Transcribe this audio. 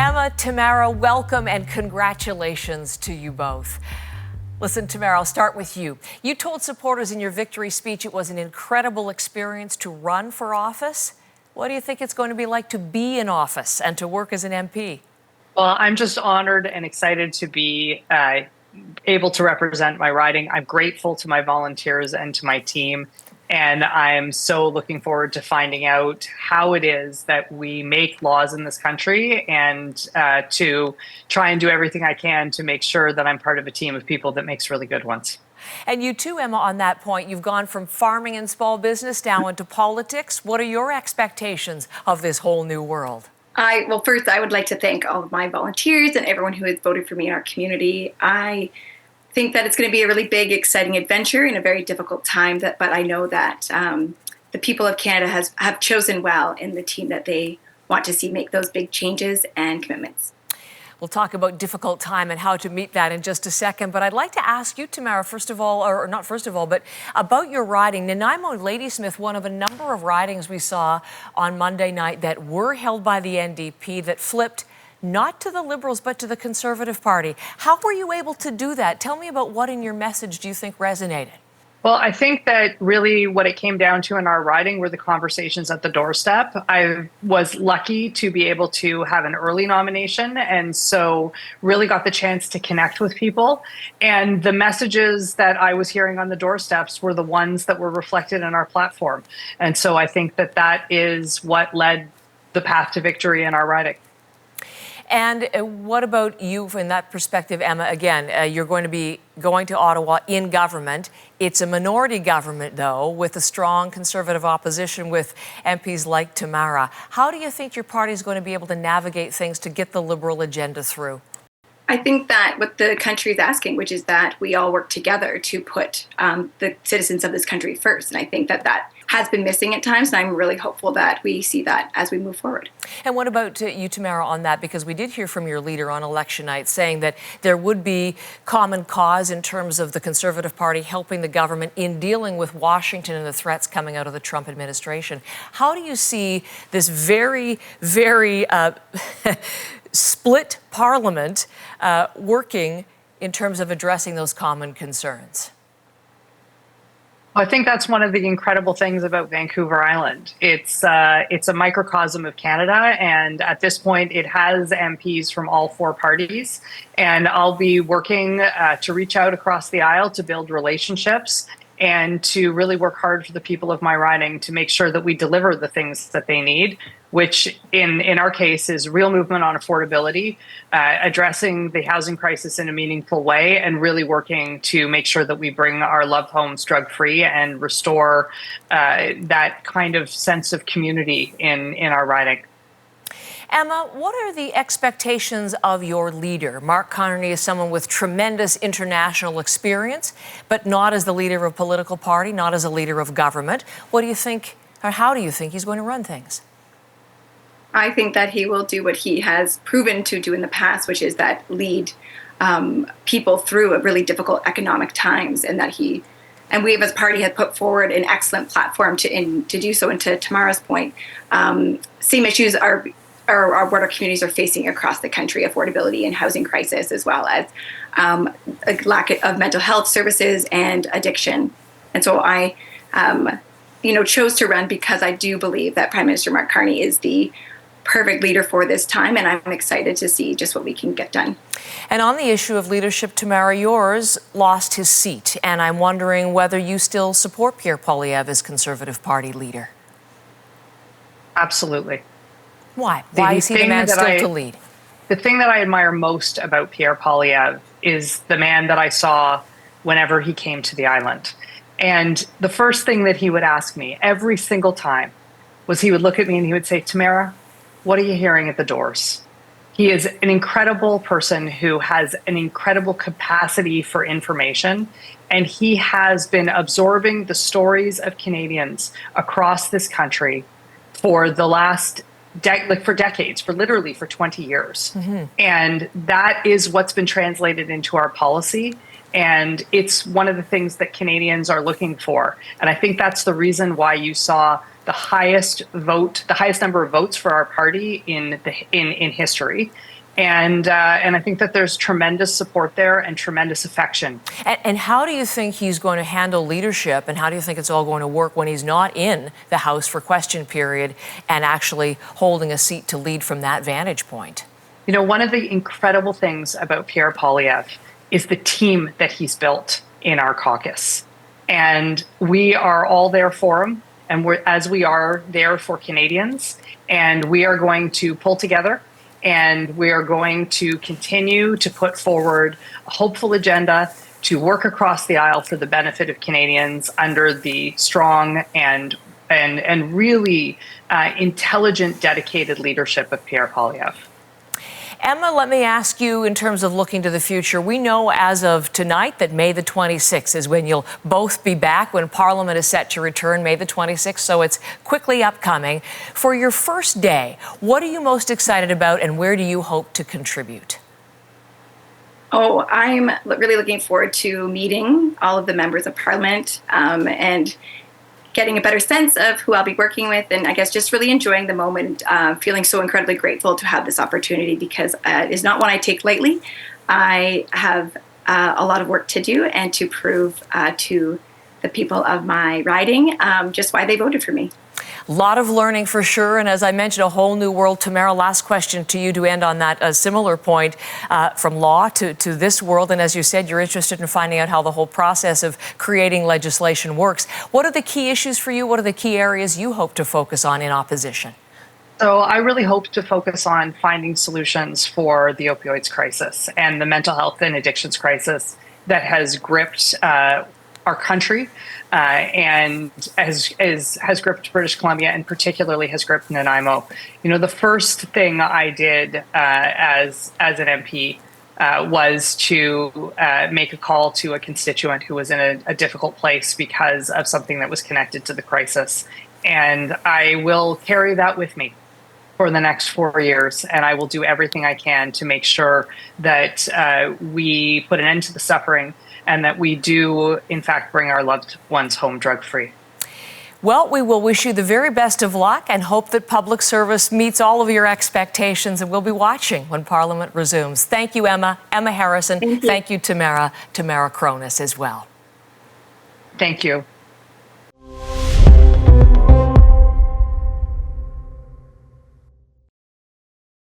Emma, Tamara, welcome and congratulations to you both. Listen, Tamara, I'll start with you. You told supporters in your victory speech it was an incredible experience to run for office. What do you think it's going to be like to be in office and to work as an MP? Well, I'm just honored and excited to be able to represent my riding. I'm grateful to my volunteers and to my team. And I'm so looking forward to finding out how it is that we make laws in this country and to try and do everything I can to make sure that I'm part of a team of people that makes really good ones. And you too, Emma, on that point, you've gone from farming and small business now into politics. What are your expectations of this whole new world? Well, first, I would like to thank all of my volunteers and everyone who has voted for me in our community. I think that it's going to be a really big, exciting adventure in a very difficult time. But I know that the people of Canada have chosen well in the team that they want to see make those big changes and commitments. We'll talk about difficult time and how to meet that in just a second. But I'd like to ask you, Tamara, first of all, or not first of all, but about your riding. Nanaimo and Ladysmith, one of a number of ridings we saw on Monday night that were held by the NDP that flipped not to the Liberals, but to the Conservative Party. How were you able to do that? Tell me about what in your message do you think resonated? Well, I think that really what it came down to in our riding were the conversations at the doorstep. I was lucky to be able to have an early nomination, and so really got the chance to connect with people. And the messages that I was hearing on the doorsteps were the ones that were reflected in our platform. And so I think that that is what led the path to victory in our riding. And what about you in that perspective, Emma? Again, you're going to be going to Ottawa in government. It's a minority government, though, with a strong Conservative opposition with MPs like Tamara. How do you think your party is going to be able to navigate things to get the Liberal agenda through? I think that what the country is asking, which is that we all work together to put the citizens of this country first. And I think that that has been missing at times, and I'm really hopeful that we see that as we move forward. And what about you, Tamara, on that? Because we did hear from your leader on election night saying that there would be common cause in terms of the Conservative Party helping the government in dealing with Washington and the threats coming out of the Trump administration. How do you see this very, very split parliament working in terms of addressing those common concerns? I think that's one of the incredible things about Vancouver Island. It's a microcosm of Canada, and at this point, it has MPs from all four parties. And I'll be working to reach out across the aisle to build relationships and to really work hard for the people of my riding to make sure that we deliver the things that they need, which in our case is real movement on affordability, addressing the housing crisis in a meaningful way, and really working to make sure that we bring our loved homes drug-free and restore that kind of sense of community in our riding. Emma, what are the expectations of your leader? Mark Carney is someone with tremendous international experience, but not as the leader of a political party, not as a leader of government. What do you think, or how do you think he's going to run things? I think that he will do what he has proven to do in the past, which is that lead people through a really difficult economic times, and that we as a party have put forward an excellent platform to do so. And to Tamara's point, same issues are what our communities are facing across the country: affordability and housing crisis, as well as a lack of mental health services and addiction. And so I chose to run because I do believe that Prime Minister Mark Carney is the perfect leader for this time, and I'm excited to see just what we can get done. And on the issue of leadership, Tamara, yours lost his seat, and I'm wondering whether you still support Pierre Poilievre as Conservative Party leader. Absolutely. Why? Why is he the man still to lead? The thing that I admire most about Pierre Poilievre is the man that I saw whenever he came to the island. And the first thing that he would ask me every single time was he would look at me and he would say, "Tamara, what are you hearing at the doors?" He is an incredible person who has an incredible capacity for information, and he has been absorbing the stories of Canadians across this country for the last for decades, for literally for 20 years. Mm-hmm. And that is what's been translated into our policy. And it's one of the things that Canadians are looking for. And I think that's the reason why you saw the highest number of votes for our party in history. And I think that there's tremendous support there and tremendous affection. And how do you think he's going to handle leadership, and how do you think it's all going to work when he's not in the House for question period and actually holding a seat to lead from that vantage point? You know, one of the incredible things about Pierre Poilievre is the team that he's built in our caucus. And we are all there for him, and we are there for Canadians. And we are going to pull together, and we are going to continue to put forward a hopeful agenda to work across the aisle for the benefit of Canadians under the strong and really intelligent, dedicated leadership of Pierre Poilievre. Emma, let me ask you, in terms of looking to the future, we know as of tonight that May the 26th is when you'll both be back, when Parliament is set to return May the 26th, so it's quickly upcoming. For your first day, what are you most excited about, and where do you hope to contribute? Oh, I'm really looking forward to meeting all of the members of Parliament and getting a better sense of who I'll be working with, and I guess just really enjoying the moment, feeling so incredibly grateful to have this opportunity, because it is not one I take lightly. I have a lot of work to do and to prove to the people of my riding just why they voted for me. A lot of learning for sure, and as I mentioned, a whole new world. Tamara, last question to you to end on that similar point, from law to this world, and as you said, you're interested in finding out how the whole process of creating legislation works. What are the key issues for you? What are the key areas you hope to focus on in opposition? So I really hope to focus on finding solutions for the opioids crisis and the mental health and addictions crisis that has gripped our country and has gripped British Columbia, and particularly has gripped Nanaimo. You know, the first thing I did as an MP was to make a call to a constituent who was in a difficult place because of something that was connected to the crisis. And I will carry that with me for the next 4 years, and I will do everything I can to make sure that we put an end to the suffering, and that we do, in fact, bring our loved ones home drug-free. Well, we will wish you the very best of luck and hope that public service meets all of your expectations, and we'll be watching when Parliament resumes. Thank you, Emma. Emma Harrison. Thank you, Tamara Cronus, as well. Thank you.